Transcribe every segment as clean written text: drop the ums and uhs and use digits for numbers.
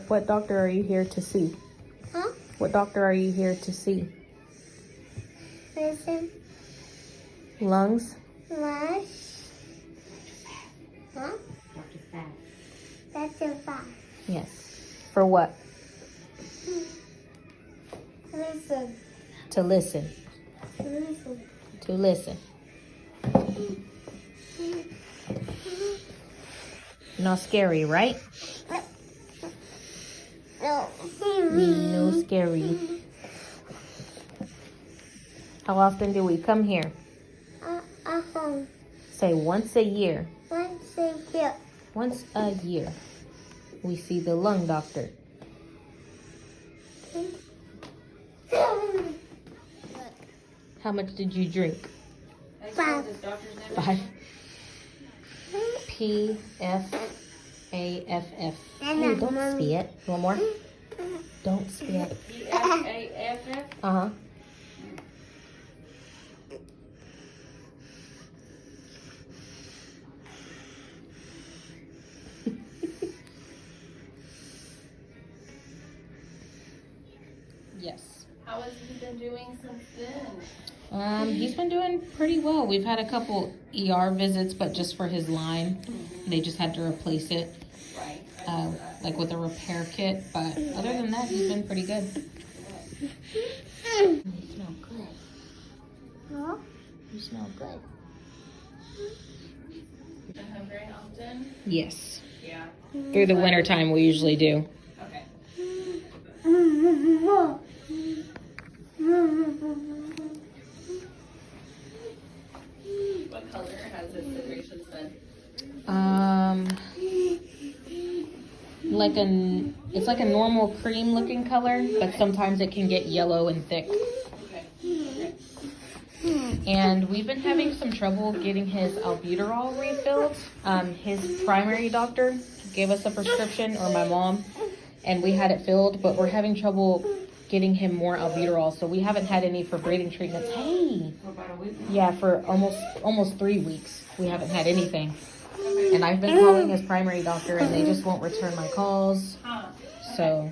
What doctor are you here to see? Huh? What doctor are you here to see? Listen. Lungs? Lungs. Huh? Dr. Fat. That's a five. Yes. For what? Listen. To listen. Listen. To listen. Not scary, right? No. No scary. How often do we come here? Home. Say once a year. Once a year. Once a year. We see the lung doctor. How much did you drink? Five. 5. P-F-A-F-F. Hey, don't spit. One more. Don't spit. P-F-A-F-F? Uh-huh. Yes. How has he been doing since then? He's been doing pretty well. We've had a couple ER visits, but just for his line. They just had to replace it, Right. like with a repair kit. But other than that, he's been pretty good. You smell good. Huh? You smell good. You been home very often? Yes. Yeah. Through the winter time, we usually do. Okay. What color has his secretions been? It's like a normal cream looking color, but sometimes it can get yellow and thick. Okay. Okay. And we've been having some trouble getting his albuterol refilled. His primary doctor gave us a prescription, or my mom, and we had it filled, but we're having trouble getting him more albuterol, so we haven't had any for breathing treatments. Hey! For about a week? Yeah, for almost 3 weeks. We haven't had anything. And I've been calling his primary doctor, and they just won't return my calls. Huh. So,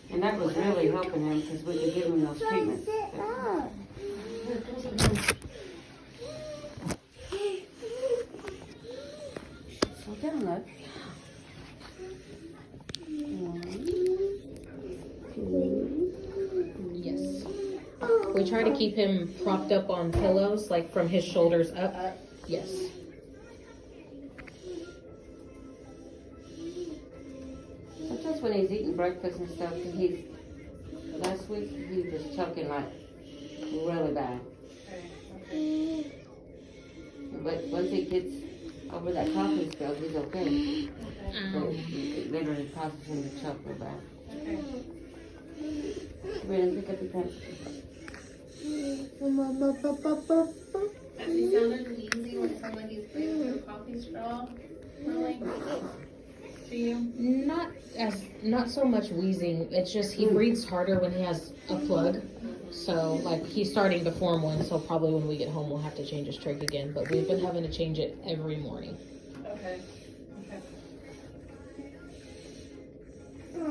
And that was really helping him because we could give him those treatments. Slow down, look. 1, 2. yes. We try to keep him propped up on pillows, like from his shoulders up. Yes. Sometimes when he's eating breakfast and stuff, last week he was choking like really bad. But once he gets over that coughing spell, he's okay. But it literally causes him to choke real bad. Okay. Come here and pick up your pencil. Has he sounded wheezy when it sounded like he's breathing through a coffee straw? Really? To you? Not so much wheezing. It's just he breathes harder when he has a plug. So like he's starting to form one. So probably when we get home we'll have to change his trach again. But we've been having to change it every morning. Okay. Okay. How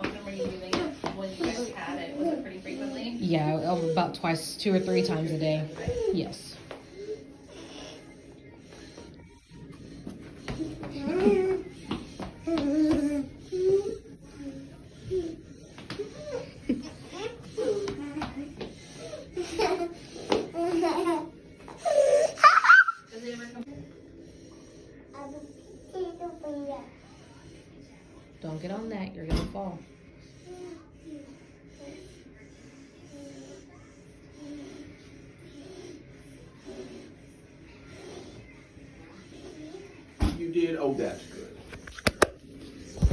often were you doing it when you guys had it? Was it pretty frequently? Yeah, about twice, 2 or 3 times a day. Yes. Does it ever come? Don't get on that. You're gonna fall. You did? Oh, that's good.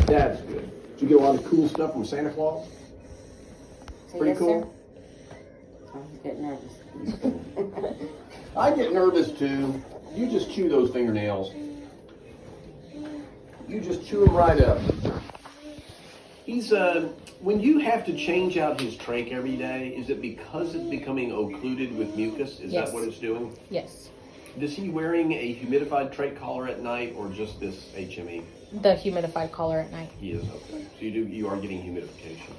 That's good. Did you get a lot of cool stuff from Santa Claus? Say Pretty yes, cool. sir? Oh, he's getting nervous. I get nervous too. You just chew those fingernails. You just chew them right up. He's, when you have to change out his trach every day, is it because it's becoming occluded with mucus? Is Yes. that what it's doing? Yes. Is he wearing a humidified trach collar at night or just this HME? The humidified collar at night. He is, okay. So you are getting humidification.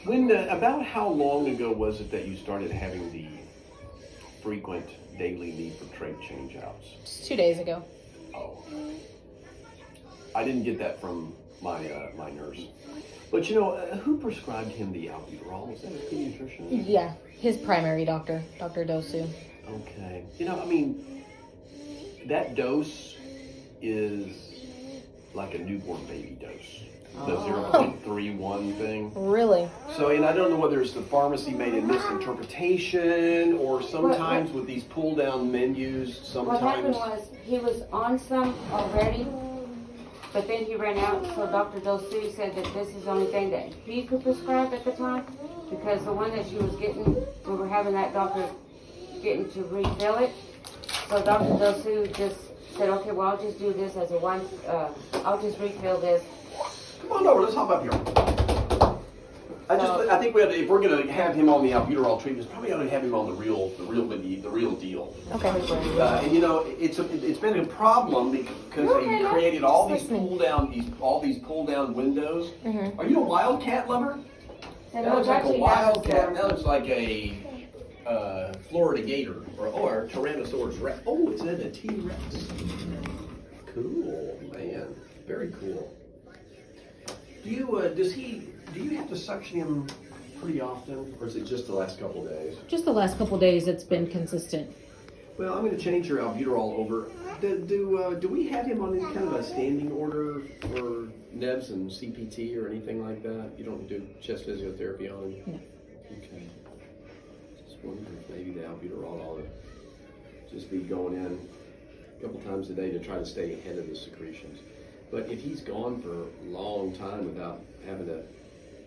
When, about how long ago was it that you started having the frequent daily need for trach change outs? Just 2 days ago. Oh. I didn't get that from my nurse. But you know, who prescribed him the albuterol? Was that a pediatrician? Yeah, his primary doctor, Dr. Dosu. Okay. You know, I mean, that dose is like a newborn baby dose. The 0.31 thing. Really? So, and I don't know whether it's the pharmacy made a misinterpretation or sometimes with these pull down menus, What happened sometimes. was, he was on some already, but then he ran out, so Dr. Dosu said that this is the only thing that he could prescribe at the time, because the one that she was getting, we were having that doctor getting to refill it. So Dr. Dosu just said, okay, well, I'll just do this as a one, I'll just refill this. Come on over, let's hop up here. I think we have to, if we're going to have him on the albuterol treatment, probably ought to have him on the real deal. Okay. And you know, it's been a problem because they created all these pull down windows. Mm-hmm. Are you a wildcat lover? And That looks like a actually, wildcat. That looks like a Florida gator or a Tyrannosaurus Rex. Oh, it's in a T-Rex. Cool, man. Very cool. Do you have to suction him pretty often, or is it just the last couple of days? Just the last couple days, it's been consistent. Well, I'm going to change your albuterol over. Do we have him on any kind of a standing order for NEBS and CPT or anything like that? You don't do chest physiotherapy on him? No. Okay. Just wondering if maybe the albuterol ought to just be going in a couple times a day to try to stay ahead of the secretions. But if he's gone for a long time without having to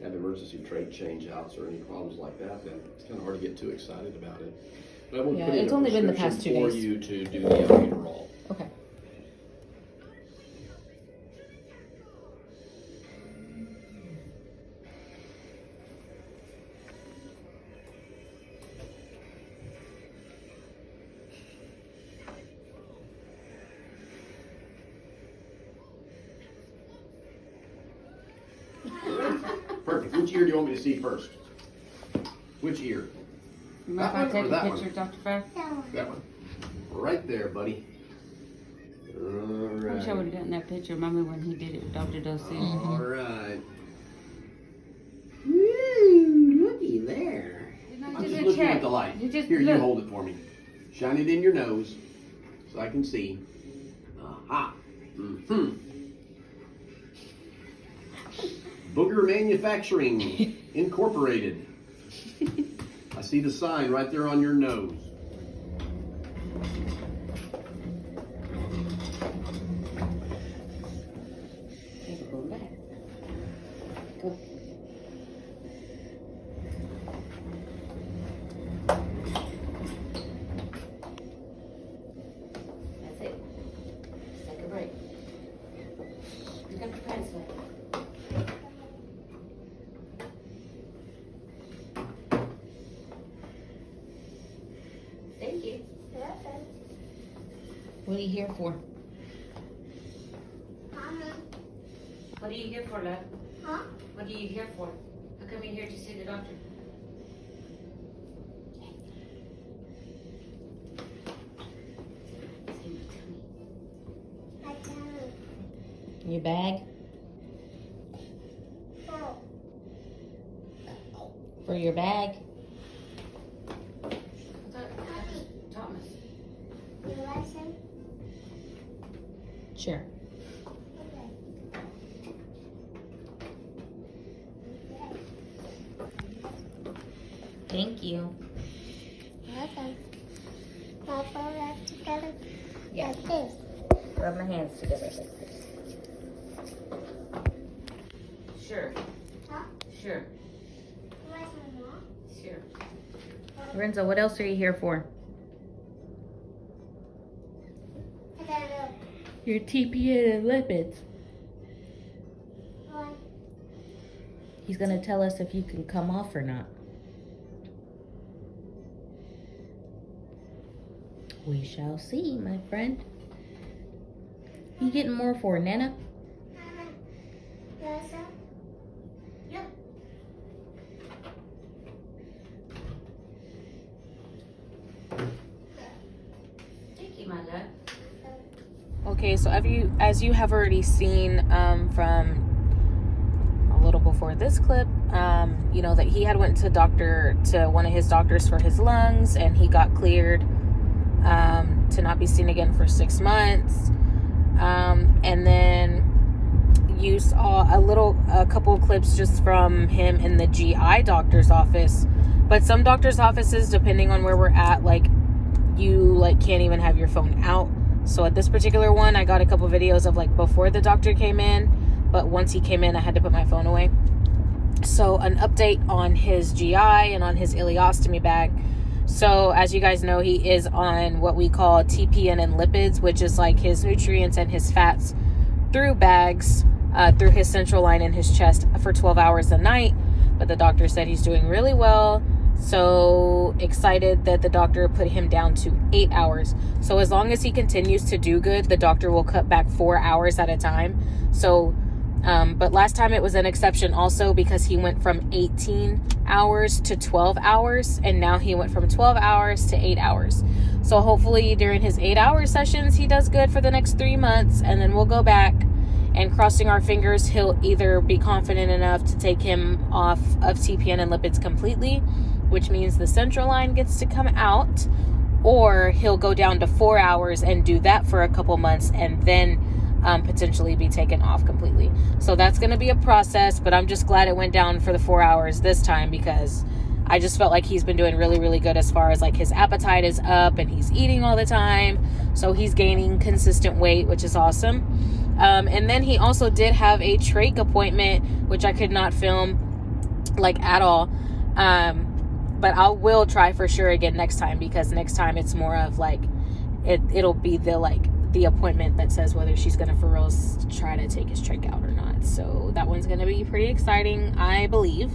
have emergency trach change outs or any problems like that, then it's kind of hard to get too excited about it. But I won't put in it's a only been the prescription past 2 for days. you to do the albuterol. Okay. Perfect. Which ear do you want me to see first? Which ear? Remember That if one I or take that a one? picture, Dr. Fair? That one. Right there, buddy. All I wish I would right. have gotten that picture. Remember when he did it with Dr. Dosu? All right. Woo, looky there. I'm just looking at the light. You just Here, you look. hold it for me. Shine it in your nose so I can see. Aha. Mm-hmm. Booger Manufacturing Incorporated. I see the sign right there on your nose. Okay, go back. Go. That's it. Take a break. Pick up your pencil. Thank you. What are you here for? What are you here for, love? Huh? What are you here for? How come you're here to see the doctor? Your bag? For your bag? Thomas. Sure. Thank you. Okay. Now put that together Yeah. like this. Rub my hands together like this. Sure. Huh? Sure. Where's my mom? Sure. Lorenzo, what else are you here for? I don't know. Your TPA and lipids. Why? He's gonna tell us if you can come off or not. We shall see, my friend. You getting more for Nana? Yes, sir. Yep. Thank you, my love. Okay, so as you have already seen from a little before this clip, you know that he had went to one of his doctors for his lungs, and he got cleared to not be seen again for 6 months. And then you saw a couple of clips just from him in the GI doctor's office. But some doctor's offices, depending on where we're at, like you can't even have your phone out. So at this particular one, I got a couple videos of like before the doctor came in, but once he came in, I had to put my phone away. So an update on his GI and on his ileostomy bag. So as you guys know, he is on what we call TPN and lipids, which is like his nutrients and his fats through bags, through his central line in his chest for 12 hours a night. But the doctor said he's doing really well. So excited that the doctor put him down to 8 hours. So as long as he continues to do good, the doctor will cut back 4 hours at a time. So, but last time it was an exception also because he went from 18 hours to 12 hours. And now he went from 12 hours to 8 hours. So hopefully during his 8-hour sessions, he does good for the next 3 months. And then we'll go back, and crossing our fingers, he'll either be confident enough to take him off of TPN and lipids completely, which means the central line gets to come out, or he'll go down to 4 hours and do that for a couple months and then potentially be taken off completely. So that's going to be a process, but I'm just glad it went down for the 4 hours this time because I just felt like he's been doing really, really good as far as like his appetite is up and he's eating all the time. So he's gaining consistent weight, which is awesome. And then he also did have a trach appointment, which I could not film like at all. But I will try for sure again next time, because next time it's more of like, it'll be the appointment that says whether she's going to for real try to take his trach out or not. So that one's going to be pretty exciting, I believe.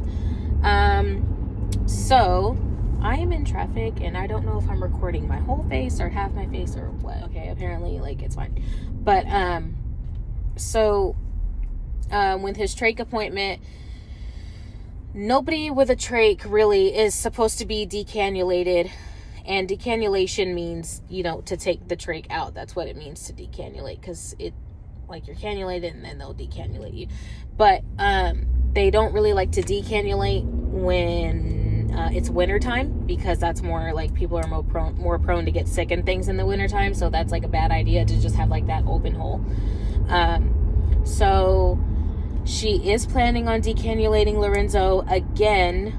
So I am in traffic and I don't know if I'm recording my whole face or half my face or what. Okay, apparently like it's fine. But, so, with his trach appointment, nobody with a trach really is supposed to be decannulated, and decannulation means, you know, to take the trach out. That's what it means to decannulate, because it, like, you're cannulated and then they'll decannulate you. But, they don't really like to decannulate when, it's wintertime, because that's more like people are more prone to get sick and things in the wintertime. So that's like a bad idea to just have like that open hole. So she is planning on decannulating Lorenzo again,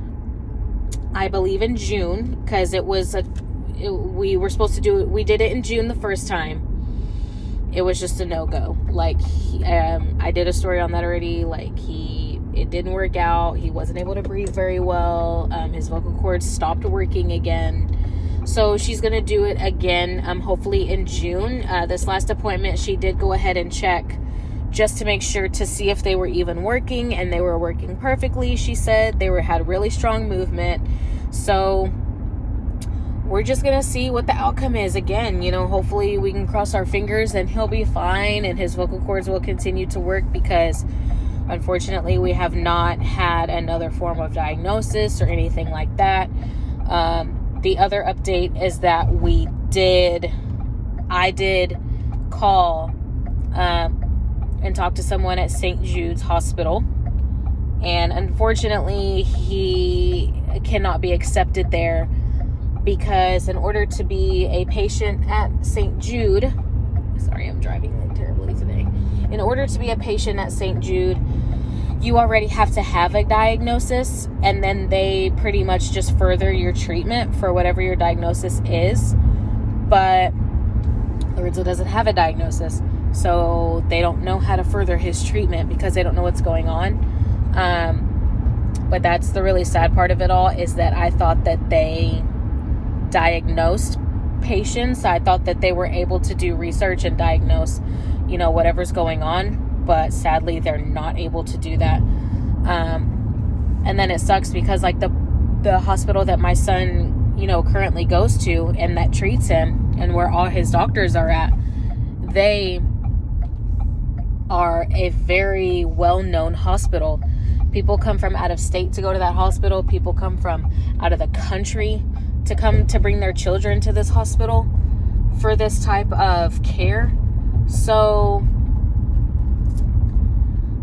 I believe in June, because we were supposed to do it. We did it in June the first time. It was just a no-go. Like, I did a story on that already. Like, it didn't work out. He wasn't able to breathe very well. His vocal cords stopped working again. So she's going to do it again, hopefully in June. This last appointment, she did go ahead and check just to make sure to see if they were even working, and they were working perfectly. She said they had really strong movement. So we're just going to see what the outcome is. Again, you know, hopefully we can cross our fingers and he'll be fine and his vocal cords will continue to work, because unfortunately we have not had another form of diagnosis or anything like that. The other update is that I did call and talk to someone at St. Jude's Hospital, and unfortunately he cannot be accepted there, because in order to be a patient at St. Jude, sorry, I'm driving like terribly today. In order to be a patient at St. Jude, you already have to have a diagnosis, and then they pretty much just further your treatment for whatever your diagnosis is. But Lorenzo doesn't have a diagnosis, so they don't know how to further his treatment because they don't know what's going on. But that's the really sad part of it all, is that I thought that they diagnosed patients. I thought that they were able to do research and diagnose, you know, whatever's going on. But sadly, they're not able to do that. And then it sucks because, like, the hospital that my son, you know, currently goes to and that treats him, and where all his doctors are at, they are a very well-known hospital. People come from out of state to go to that hospital. People come from out of the country to come to bring their children to this hospital for this type of care. So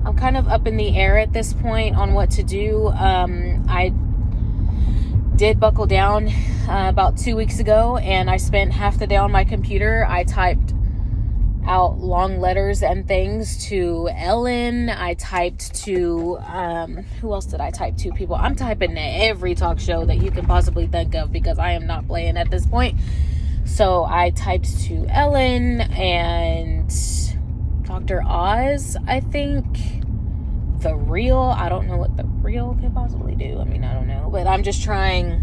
I'm kind of up in the air at this point on what to do. I did buckle down about 2 weeks ago, and I spent half the day on my computer. I typed out long letters and things to Ellen. I typed to who else did I type to? People. I'm typing to every talk show that you can possibly think of, because I am not playing at this point. So I typed to Ellen and Dr. Oz, I think. The Real, I don't know what The Real could possibly do. I mean, I don't know, but I'm just trying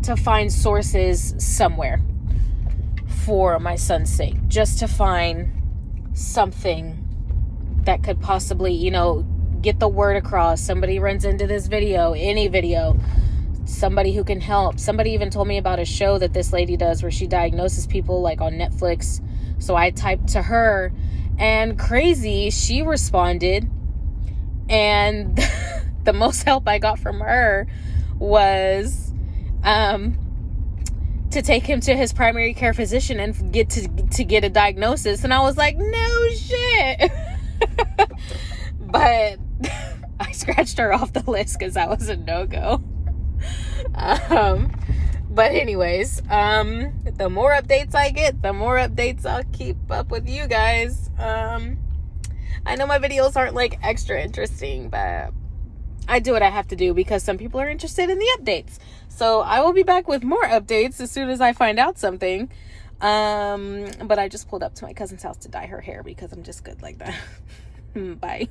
to find sources somewhere for my son's sake, just to find something that could possibly, you know, get the word across. Somebody runs into this video, any video, somebody who can help. Somebody even told me about a show that this lady does where she diagnoses people, like on Netflix. So I typed to her, and crazy, she responded. And the most help I got from her was to take him to his primary care physician and get to get a diagnosis. And I was like, no shit. But I scratched her off the list because that was a no-go. But anyways, the more updates I get, the more updates I'll keep up with you guys. I know my videos aren't like extra interesting, but I do what I have to do because some people are interested in the updates. So I will be back with more updates as soon as I find out something. But I just pulled up to my cousin's house to dye her hair because I'm just good like that. Bye.